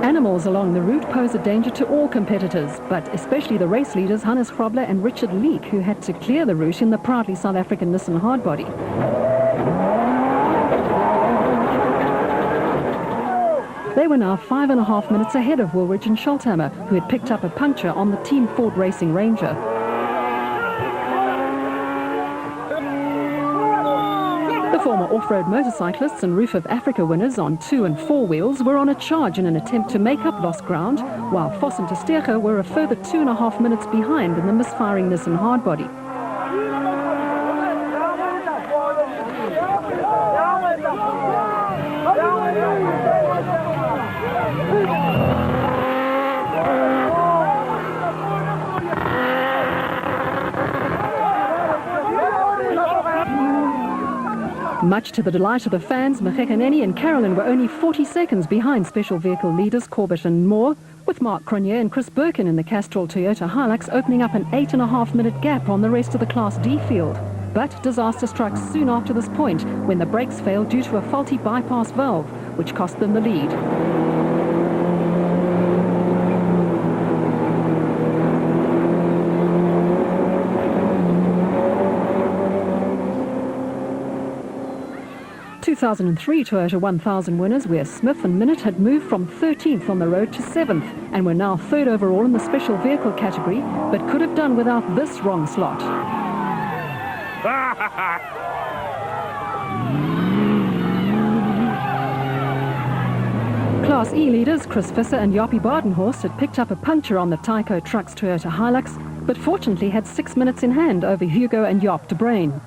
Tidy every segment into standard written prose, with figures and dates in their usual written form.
Animals along the route pose a danger to all competitors, but especially the race leaders Hannes Grobler and Richard Leek, who had to clear the route in the proudly South African Nissan hardbody. They were now 5.5 minutes ahead of Woolridge and Scholthammer, who had picked up a puncture on the Team Ford Racing Ranger. The former off-road motorcyclists and Roof of Africa winners on 2 and 4 wheels were on a charge in an attempt to make up lost ground, while Vos and Tersteegen were a further 2.5 minutes behind in the misfiring Nissan hardbody. Much to the delight of the fans, Mchekaneni and Carolyn were only 40 seconds behind special vehicle leaders Corbett and Moore, with Mark Cronje and Chris Birkin in the Castrol Toyota Hilux opening up an 8.5 minute gap on the rest of the Class D field. But disaster struck soon after this point when the brakes failed due to a faulty bypass valve, which cost them the lead. The 2003 Toyota 1000 winners, where Smith and Minute had moved from 13th on the road to 7th and were now 3rd overall in the special vehicle category, but could have done without this wrong slot. Class E leaders Chris Visser and Jaapie Badenhorst had picked up a puncture on the Tyco Trucks Toyota Hilux, but fortunately had 6 minutes in hand over Hugo and Jaap de Bruin.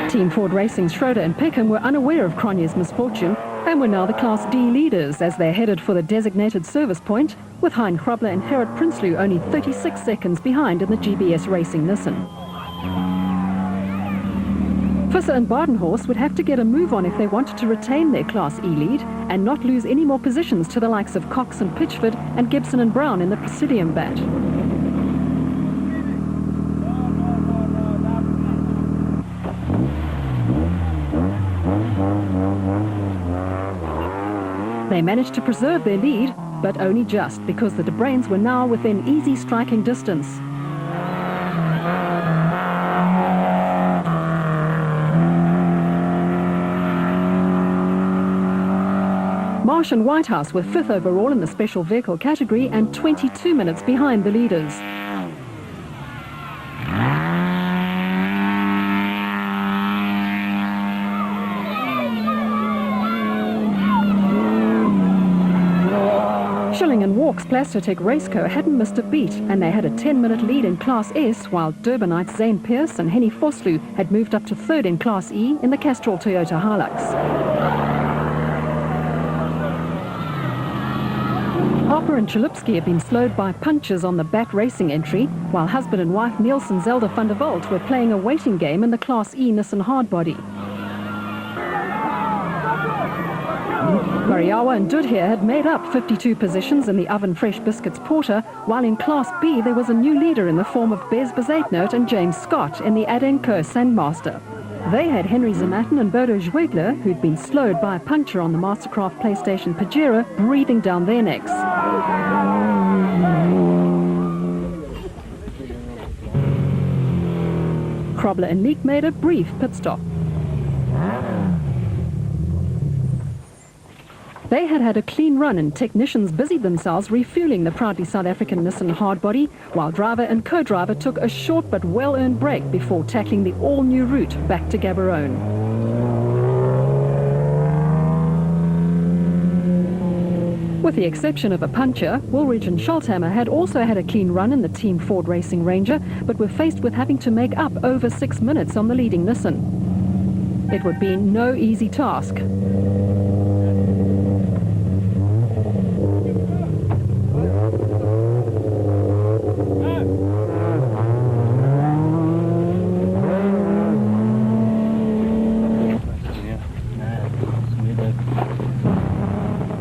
Team Ford Racing's Schroeder and Peckham were unaware of Cronje's misfortune and were now the Class D leaders as they headed for the designated service point, with Hein Grobler and Gerrit Prinsloo only 36 seconds behind in the GBS Racing Nissan. Visser and Badenhorst would have to get a move on if they wanted to retain their Class E lead and not lose any more positions to the likes of Cox and Pitchford and Gibson and Brown in the Presidium batch. They managed to preserve their lead, but only just, because the de Bruins were now within easy striking distance. Marsh and Whitehouse were 5th overall in the special vehicle category and 22 minutes behind the leaders. Schilling and Walk's Plastotech Raceco hadn't missed a beat, and they had a 10-minute lead in Class S, while Durbanites Zane Pierce and Henny Vosloo had moved up to 3rd in Class E in the Castrol Toyota Hilux. Harper and Chalupsky had been slowed by punches on the BAT Racing entry, while husband and wife Niels and Zelda van der Walt were playing a waiting game in the Class E Nissan hardbody. Mariawa and Dudheer had made up 52 positions in the Oven Fresh Biscuits Porter, while in Class B there was a new leader in the form of Bez Bezuidenhout and James Scott in the Adenco Sandmaster. They had Henry Zamatin and Bodo Zwegler, who'd been slowed by a puncture on the Mastercraft PlayStation Pajero, breathing down their necks. Grobler and Leek made a brief pit stop. They had had a clean run and technicians busied themselves refueling the proudly South African Nissan hardbody, while driver and co-driver took a short but well-earned break before tackling the all-new route back to Gaborone. With the exception of a puncture, Woolridge and Scholthammer had also had a clean run in the Team Ford Racing Ranger, but were faced with having to make up over 6 minutes on the leading Nissan. It would be no easy task.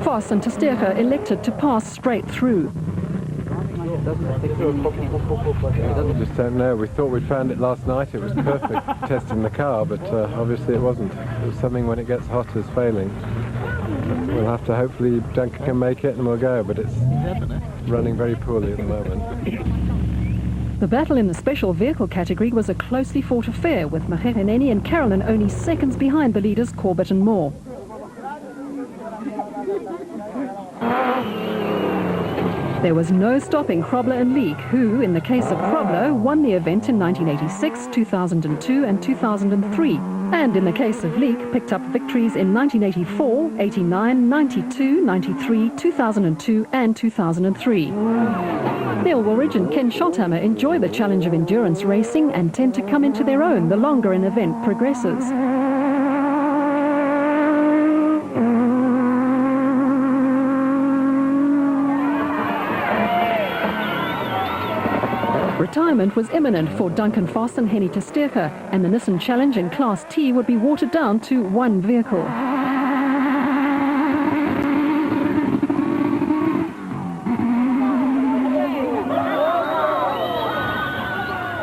Vos and Tersteegen elected to pass straight through. Just don't know. We thought we'd found it last night. It was perfect testing the car, but obviously it wasn't. It was something when it gets hot is failing. We'll have to hopefully Duncan can make it and we'll go, but it's running very poorly at the moment. The battle in the special vehicle category was a closely fought affair, with Mokgekganeni and Carolyn only seconds behind the leaders Corbett and Moore. There was no stopping Krobler and Leek, who, in the case of Krobler, won the event in 1986, 2002 and 2003. And in the case of Leek, picked up victories in 1984, 89, 92, 93, 2002 and 2003. Neil Woolridge and Ken Scholthammer enjoy the challenge of endurance racing and tend to come into their own the longer an event progresses. Retirement was imminent for Duncan Foss and Henny Testerka, and the Nissan Challenge in Class T would be watered down to one vehicle.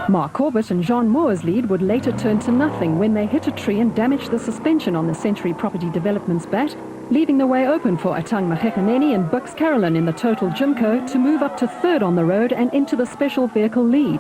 Mark Corbett and Jean Moore's lead would later turn to nothing when they hit a tree and damaged the suspension on the Century Property Development's bat, leaving the way open for Atang Mokgekganeni and Bux Carolyn in the Total Jimco to move up to third on the road and into the special vehicle lead.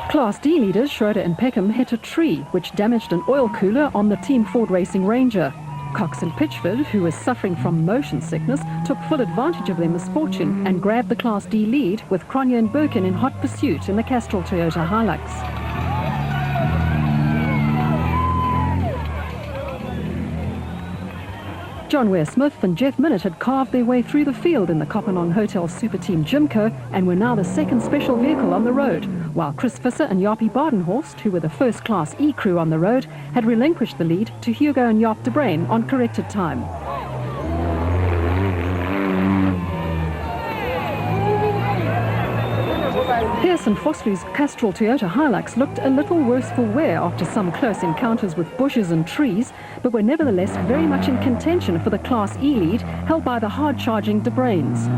Class D leaders Schroeder and Peckham hit a tree, which damaged an oil cooler on the Team Ford Racing Ranger. Cox and Pitchford, who was suffering from motion sickness, took full advantage of their misfortune and grabbed the Class D lead, with Cronje and Birkin in hot pursuit in the Castrol Toyota Hilux. John Ware-Smith and Jeff Minnett had carved their way through the field in the Kopanong Hotel Super Team Jimco and were now the second special vehicle on the road, while Chris Visser and Jaapie Badenhorst, who were the first Class E crew on the road, had relinquished the lead to Hugo and Jaap de Bruin on corrected time. Pearson Vosloo's Castrol Toyota Hilux looked a little worse for wear after some close encounters with bushes and trees, but were nevertheless very much in contention for the Class E lead, held by the hard-charging de Bruins.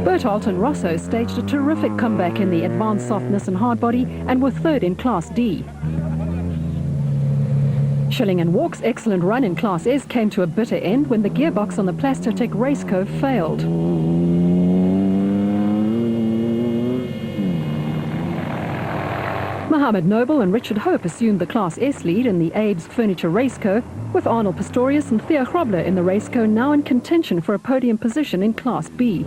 Berthold and Rosso staged a terrific comeback in the advanced soft Nissan hardbody and were third in Class D. Schilling and Walk's excellent run in Class S came to a bitter end when the gearbox on the Plastotech Raceco failed. Mohammed Noble and Richard Hope assumed the Class S lead in the Abe's Furniture Raceco, with Arnold Pistorius and Theo Grobler in the Raceco now in contention for a podium position in Class B.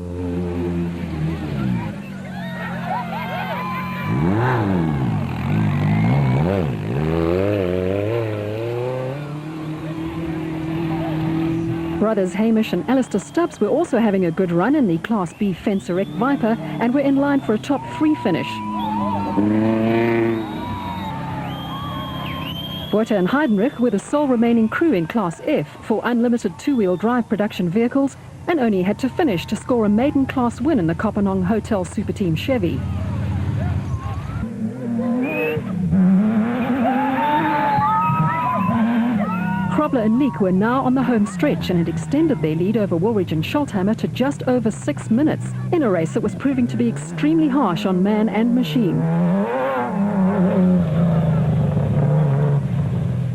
Brothers Hamish and Alistair Stubbs were also having a good run in the Class B Fencerec Viper and were in line for a top 3 finish. Botha and Heidenreich were the sole remaining crew in Class F for unlimited two-wheel drive production vehicles and only had to finish to score a maiden class win in the Kopanong Hotel Super Team Chevy. Krobler and Leek were now on the home stretch and had extended their lead over Woolridge and Scholthammer to just over 6 minutes in a race that was proving to be extremely harsh on man and machine.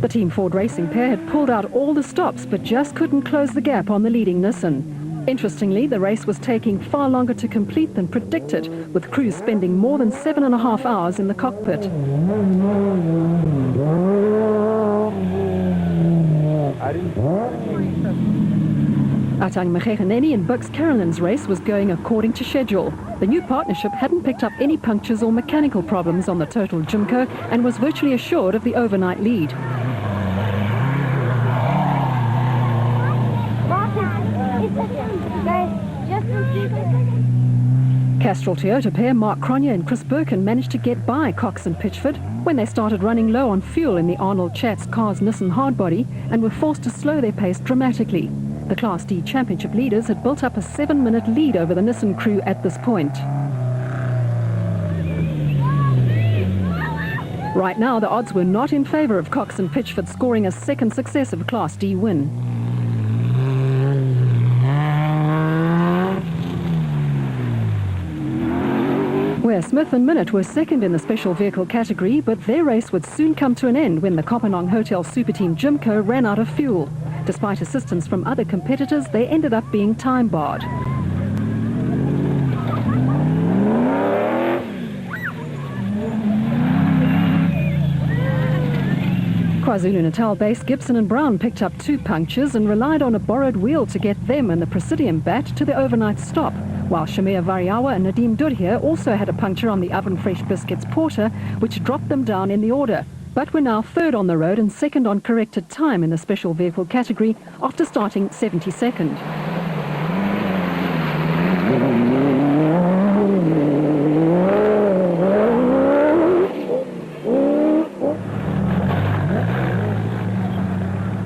The Team Ford Racing pair had pulled out all the stops but just couldn't close the gap on the leading Nissan. Interestingly, the race was taking far longer to complete than predicted, with crews spending more than 7.5 hours in the cockpit. Atang Mokgekganeni and Bux Carolyn's race was going according to schedule. The new partnership hadn't picked up any punctures or mechanical problems on the Total Jimco and was virtually assured of the overnight lead. Castrol Toyota pair Mark Cronje and Chris Birkin managed to get by Cox and Pitchford when they started running low on fuel in the Arnold Chatz Cars Nissan hardbody and were forced to slow their pace dramatically. The Class D championship leaders had built up a 7-minute lead over the Nissan crew at this point. Right now, the odds were not in favour of Cox and Pitchford scoring a second successive Class D win. Where Smith and Minute were second in the special vehicle category, but their race would soon come to an end when the Kopanong Hotel Super Team Jimco ran out of fuel. Despite assistance from other competitors, they ended up being time barred. KwaZulu-Natal-based Gibson and Brown picked up 2 punctures and relied on a borrowed wheel to get them and the Presidium bat to the overnight stop, while Shamir Variawa and Nadim Durhia also had a puncture on the Oven Fresh Biscuits Porter, which dropped them down in the order. But were now third on the road and second on corrected time in the special vehicle category after starting 72nd.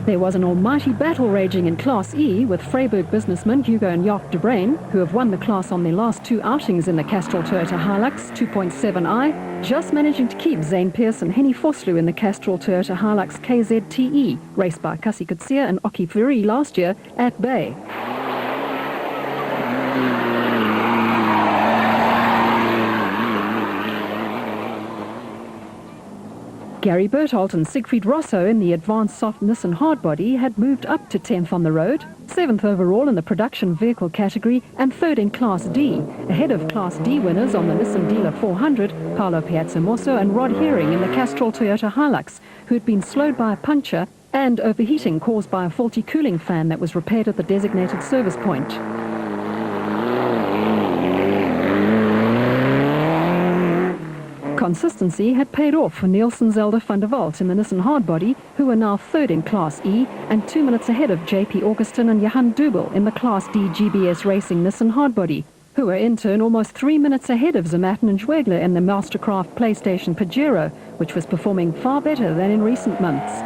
There was an almighty battle raging in Class E with Vryburg businessmen Hugo and Jock de Bruin, who have won the class on their last 2 outings in the Castrol Toyota Hilux 2.7i, just managing to keep Zane Pearce and Henny Vosloo in the Castrol Toyota Hilux KZTE, raced by Kasi Kutsia and Oki Furi last year, at bay. Gary Berthold and Siegfried Rosso in the advanced soft Nissan hardbody had moved up to 10th on the road, 7th overall in the production vehicle category and 3rd in Class D, ahead of Class D winners on the Nissan Dealer 400, Paolo Piazzamosso and Rod Herring in the Castrol Toyota Hilux, who had been slowed by a puncture and overheating caused by a faulty cooling fan that was repaired at the designated service point. Consistency had paid off for Nielsen Zelda van der Walt in the Nissan hardbody, who are now 3rd in Class E and 2 minutes ahead of JP Augustin and Johan Dubel in the Class D GBS Racing Nissan hardbody, who are in turn almost 3 minutes ahead of Zamatin and Schwegler in the Mastercraft PlayStation Pajero, which was performing far better than in recent months.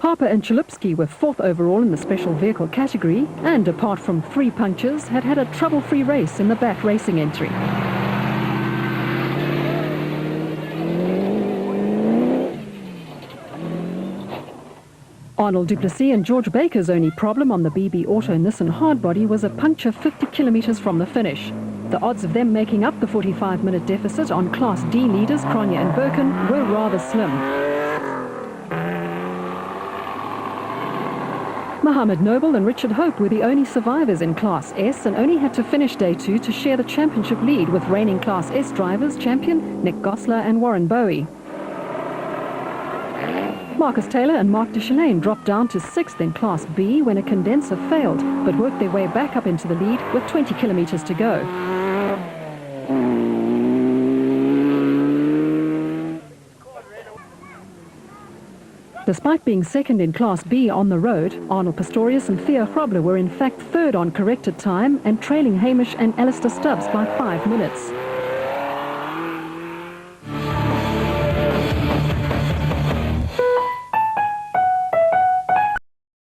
Harper and Chalupsky were 4th overall in the special vehicle category and, apart from 3 punctures, had had a trouble-free race in the BAT racing entry. Arnold Duplessis and George Baker's only problem on the BB Auto Nissan hardbody was a puncture 50 kilometres from the finish. The odds of them making up the 45-minute deficit on Class D leaders Cronje and Birkin were rather slim. Mohammed Noble and Richard Hope were the only survivors in Class S and only had to finish Day 2 to share the championship lead with reigning Class S drivers champion Nick Gosler and Warren Bowie. Marcus Taylor and Mark Deschelaine dropped down to 6th in Class B when a condenser failed, but worked their way back up into the lead with 20 kilometres to go. Despite being 2nd in Class B on the road, Arnold Pistorius and Theo Grobler were in fact 3rd on corrected time and trailing Hamish and Alistair Stubbs by 5 minutes.